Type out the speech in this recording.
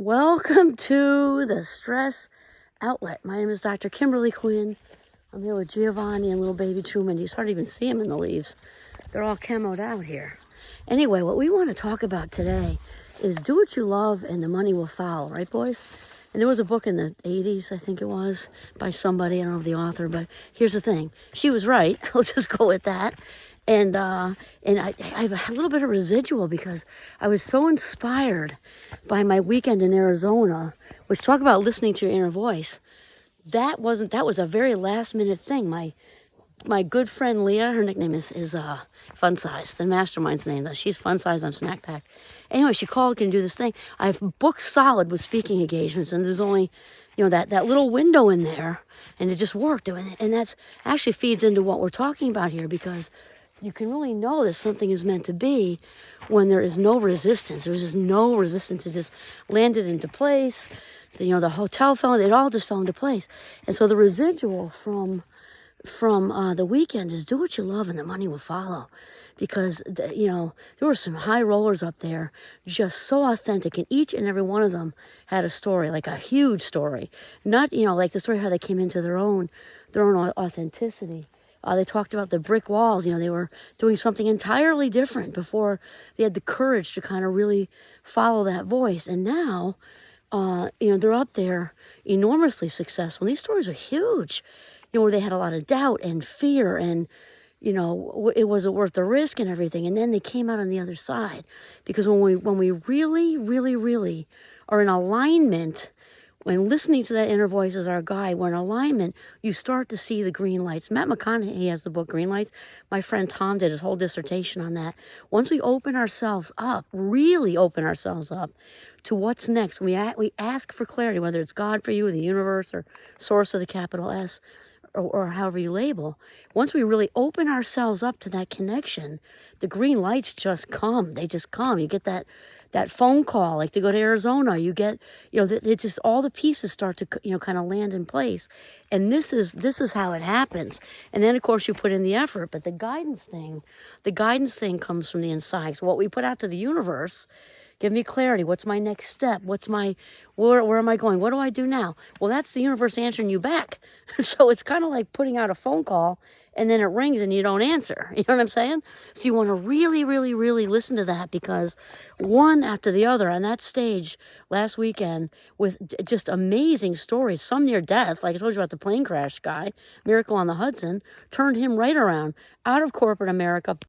Welcome to the Stress Outlet. My name is Dr. Kimberly Quinn. I'm here with Giovanni and little baby Truman. You hardly even see him in the leaves. They're all camoed out here. Anyway, what we want to talk about today is do what you love and the money will follow, right, boys? And there was a book in the 80s, I think it was, by somebody. I don't know the author, but here's the thing. She was right. I'll just go with that. And I have a little bit of residual because I was so inspired by my weekend in Arizona, which talk about listening to your inner voice. That was a very last minute thing. My good friend Leah, her nickname is Fun Size, the mastermind's name. She's Fun Size on Snack Pack. Anyway, she called, can you do this thing? I've booked solid with speaking engagements, and there's only, that little window in there, and it just worked. And that's actually feeds into what we're talking about here, because you can really know that something is meant to be when there is no resistance. There's just no resistance. It just landed into place. The hotel fell, it all just fell into place. And so the residual from the weekend is do what you love and the money will follow. Because, there were some high rollers up there, just so authentic. And each and every one of them had a story, like a huge story. Not, like the story how they came into their own authenticity. They talked about the brick walls. They were doing something entirely different before they had the courage to kind of really follow that voice. And now, they're up there enormously successful. And these stories are huge, where they had a lot of doubt and fear and, it wasn't worth the risk and everything. And then they came out on the other side. Because when we really, really, really are in alignment, when listening to that inner voice as our guide, we're in alignment, you start to see the green lights. Matt McConaughey has the book Green Lights. My friend Tom did his whole dissertation on that. Once we open ourselves up, really open ourselves up to what's next, we ask for clarity, whether it's God for you, or the universe, or source with a capital S, or however you label. Once we really open ourselves up to that connection, the green lights just come. They just come. You get that phone call, like to go to Arizona. You get, it just, all the pieces start to, kind of land in place. And this is how it happens. And then, of course, you put in the effort. But the guidance thing comes from the inside. So what we put out to the universe, give me clarity. What's my next step? Where am I going? What do I do now? Well, that's the universe answering you back. So it's kind of like putting out a phone call and then it rings and you don't answer. You know what I'm saying? So you want to really, really, really listen to that, because one after the other on that stage last weekend with just amazing stories, some near death, like I told you about the plane crash guy, Miracle on the Hudson, turned him right around out of corporate America,